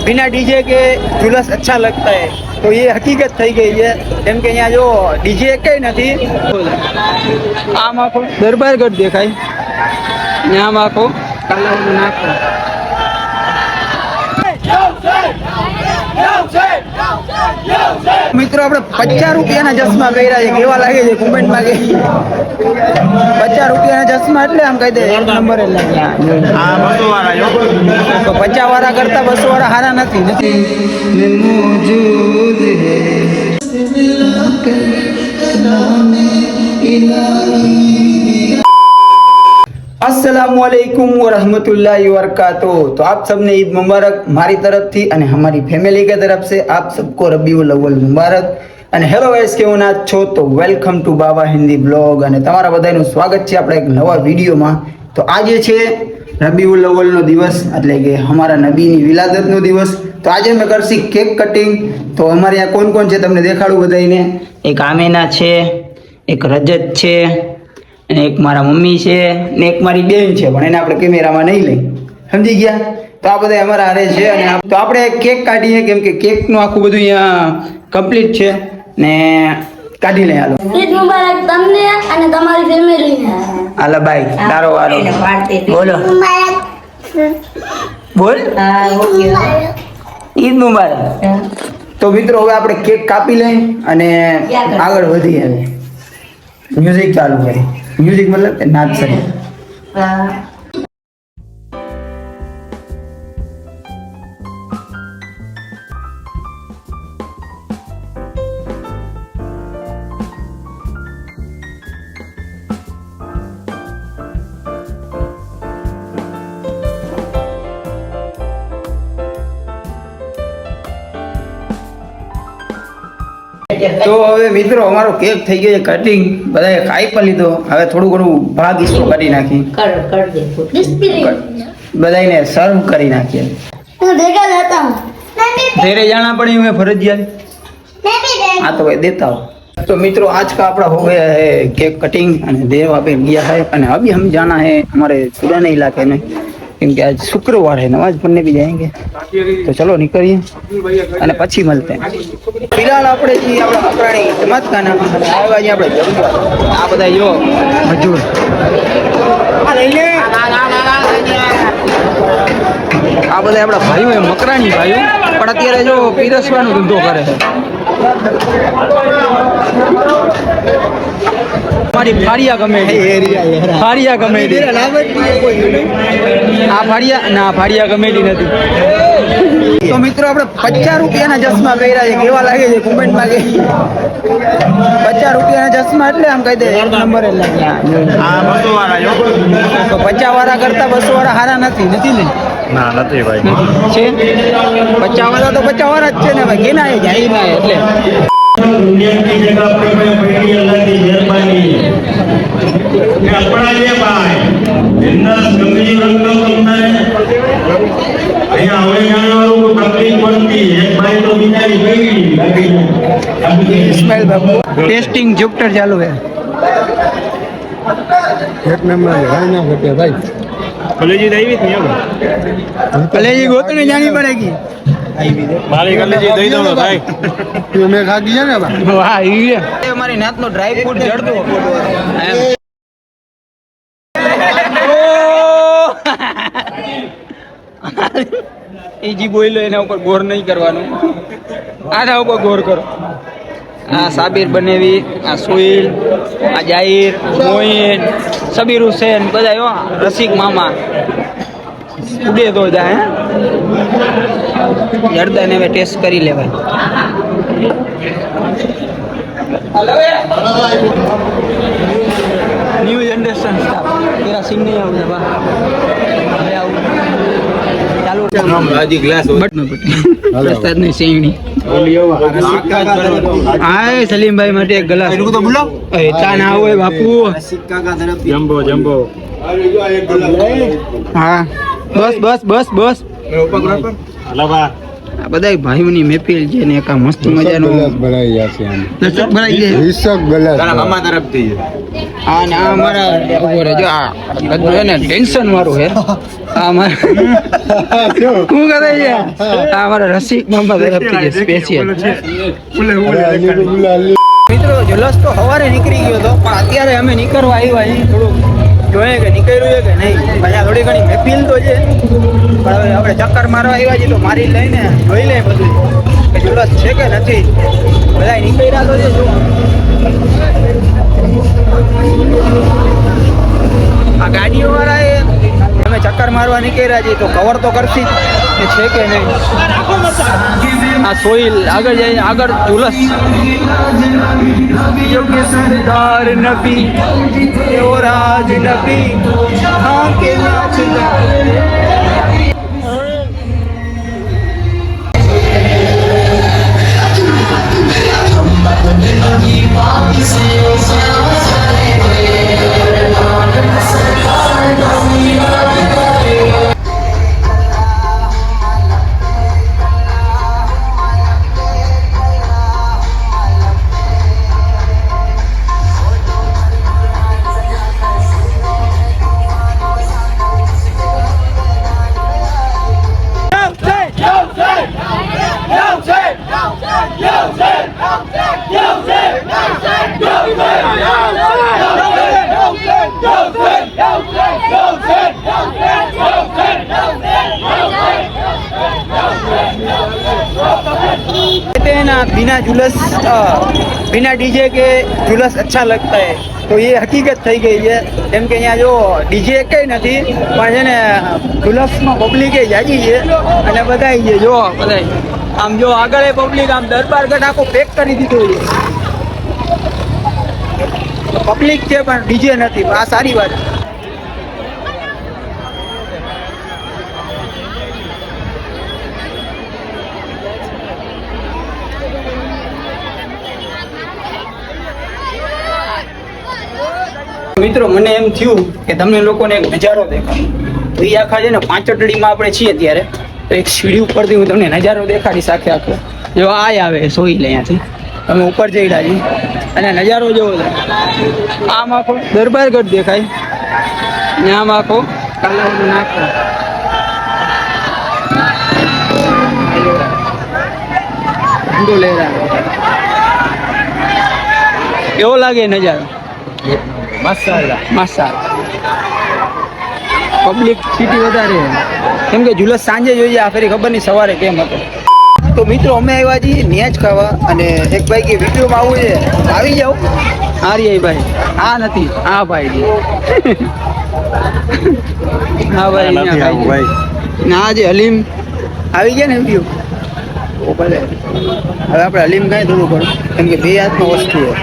बिना डीजे के जुलूस अच्छा लगता है, तो ये हकीकत થઈ ગઈ છે કેમ કે અહીંયા જો ડીજે કઈ નથી. આમ આખો દરબારગઢ દેખાય ને આમ આખો કાલાવડો નાખો. મિત્રો આપણે 50 રૂપિયાના ચશ્મા પહેર્યા છે, કેવા લાગે છે કમેન્ટ માં કે 50 રૂપિયાના ચશ્મા એટલે આમ કહી દે એક નંબર જ લાગે. હા 200 વાળા જો તો 50 વાળા કરતા 200 વાળા હારા નથી. अस्सलामुअलैकुम वरहमतुल्लाहि वबरकातुह. तो आप सबने ईद मुबारक मारी तरफ थी અને हमारी फैमिली के तरफ से आप सबको रबीउल अव्वल मुबारक. અને હેલો ગાઈસ, કેવું ના છો? તો welcome to Baba Hindi blog અને તમારા બધાનું સ્વાગત છે આપણા એક નવા વિડીયોમાં. તો આજે છે રબીઉલ અવ્વલનો દિવસ, એટલે કે અમારા નબીની વિલાદતનો દિવસ. તો આજે મેં કરશી કેક કટિંગ. તો અમારે અહીંયા કોણ કોણ છે તમને દેખાડું બધાને. એક આમેના છે, એક રજત છે, અને એક મારા મમ્મી છે ને એક મારી બેન છે, પણ એને આપણે કેમેરામાં નહીં લઈ, સમજી ગયા? તો આ બધા અમારા હારે છે. અને તો આપણે કેક કાઢીએ કેમ કે કેકનું આખું બધું અહીંયા કમ્પ્લીટ છે ને કાઢી લઈએ. હાલો, ઈદ મુબારક તમને અને તમારી ફેમિલીને. હાલો બાય, તારો વારો બોલો. બોલ ઈદ મુબારક. તો મિત્રો હવે આપણે કેક કાપી લઈએ અને આગળ વધીએ. હવે મ્યુઝિક ચાલુ કરે. म्यूजिक मतलब नाच सही. તો હવે મિત્રો અમારો કેક થઈ ગયો છે કટિંગ, બધાએ ખાઈ પણ લીધો. હવે થોડું ઘણું ભાગ ઈસો કરી નાખી, બધાને સર્વ કરી નાખીએ. तेरे जाना पड़े हुए फर्जियात. हाँ तो भाई देता हूँ. तो मित्रों आज का अपना हो गया है केक कटिंग અને देव पे गया है. અને अभी हम जाना है हमारे पुराने इलाके में क्योंकि आज शुक्रवार है, नमाज पढ़ने भी जाएंगे. तो चलो निकलिए અને પછી મળते हैं. फिलहाल આપણે જે આપણા મકરાણી જમાતખાના આવ્યા છે આપણે જમવા. આ બધા જો મજૂર આ બધા આપણા ભાઈઓ એ મકરાણી ભાઈઓ, પણ અત્યારે જો પીરસવાનો ધંધો કરે છે. हमारी फाड़िया कमेटी, फाड़िया कमेटी आ फाड़िया ना फाड़िया कमेटी नहीं. तो मित्रों આપણે 50 રૂપિયાના ચશ્મા પહેર્યા છે, કેવા લાગે છે કમેન્ટ માં કે 50 રૂપિયાના ચશ્મા એટલે આમ કહી દે એક નંબર જ લાગે. હા 200 વાળા જો તો 50 વાળા કરતા 200 વાળા હારા નથી. નથી ને? ના નથી ભાઈ, છે 50 વાળા તો 50 વાળા જ છે ને ભાઈ. કેના એ જાય ના એટલે दुनिया की जगह पर मैं बैठी अल्लाह की मेहरबानी कि अपना ये भाई इन्ना गंभीर रंग का बंदा है. અહીંયા હવે જાણવાનું को तकलीफ पड़ती है. एक भाई तो बिचारी गई लगी है. इस्माइल बाबू टेस्टिंग जुपिटर चालू है. एक नंबर है ना होते भाई. कलेजी दही नहीं होगा, कलेजी गोतने जानी पड़ेगी. મારી કલેજી દઈ દો ભાઈ. તમે ખા ગયા ને બા. વાહ ઈ એ અમારી નાતનો ડ્રાય ફ્રૂટ જડતો ઈજી બોઈલો એના ઉપર ગોર નહીં કરવાનું, આના ઉપર ગોર કરો. આ સાબિર બનેવી, આ સુઈલ, આ જાહિર, મોઈન, સબીર હુસેન બધા રસિક મામા ઉડે તો જાય. જરદા ને ટેસ્ટ કરી લેવાય. न्यू जनरेशन स्टाफ तेरा सिंह नहीं आऊंगा बा अरे आऊं चालू हम राजी ग्लास बट में उस्ताद ने सेंगणी आए सलीम भाई માટે એક ગ્લાસ એનું તો બોલો એ ચા ના હોય બાપુ. સિક્કા કા તરફ જમ્બો જમ્બો. હા બસ બસ બસ બસ ऊपर हां આ બધાય ભાઈઓની મહેફિલ છે ને એક આ મસ્ત મજાનું ભરાઈ જશે આમ દર્શક ભરાઈ જાય. વિશક ગલાસ મામા તરફથી આ ને આ મારા ઉભો રહેજો. આ બધું હે ને ટેન્શન વાળું હે. આ મારા શું કરે છે? આ મારા રસિક મામા તરફથી છે સ્પેશિયલ. મિત્રો જલસ તો સવારે નીકળી ગયો હતો પણ અત્યારે અમે નીકળવા આવ્યા છીએ. થોડુંક જોઈએ કે નીકળ્યું છે કે નહીં. અહીંયા થોડી ઘણી મહેફિલ તો છે પણ હવે આપણે ચક્કર મારવા આવ્યા છીએ તો મારી લઈને જોઈ લે બધું કે જુલસ છે કે નથી. બધા નીકળ્યા તો છે. જો આ ગાડીઓ વાળા અમે ચક્કર મારવા નીકળ્યા છીએ તો કવર તો કરતી જ છે કે નહીં. આ સોઈલ આગળ જાય આગળ જુલસ યોગ્ય સરદાર નબી એવો રાજ નબી હા કે बिना जुलस बिना डीजे के जुलस अच्छा लगता है तो ये हकीकत થઈ ગઈ છે. કેમ કે અહીંયા જો ડીજે કઈ નથી પણ છે ને જુલસમાં પબ્લિક જાજી છે અને બધાય છે. જો બધાય આમ જો આગળ પબ્લિક આમ દરબારગઢ આખો પેક કરી દીધું છે. પબ્લિક છે પણ ડીજે નથી. આ સારી વાત છે. મિત્રો મને એમ થયું કે તમને લોકોને એક નજારો દેખાડું. તો એ આખા છે ને પાંચટડીમાં આપણે છીએ અત્યારે તો એક સીડી ઉપરથી હું તમને નજારો દેખાડીશ આખે આખો. જો આ આવે સોઈ લે અહીંયાથી તમે ઉપર જઈ રહ્યા અને નજારો જોવો તો આમ આખો દરબારગઢ દેખાય ને આમ આખો કાલાવડનો નાખો. કેવો લાગે નજારો? પબ્લિક સિટી વધારે કેમ કે જુલસ સાંજે જોઈએ. આ ફરી ખબર નહીં સવારે કેમ હતો. તો મિત્રો અમે આવ્યા છીએ ન્યાજ ખાવા અને એક ભાઈ કે વિડીયોમાં આવવું છે આવી જાઓ. હારી ભાઈ આ નથી આ ભાઈ હા ભાઈ ના જે હલીમ આવી ગયા ને વિડીયો ભલે હવે આપણે હલીમ કાંઈ થોડું કરું કેમ કે બે હાથમાં વસ્તુ છે.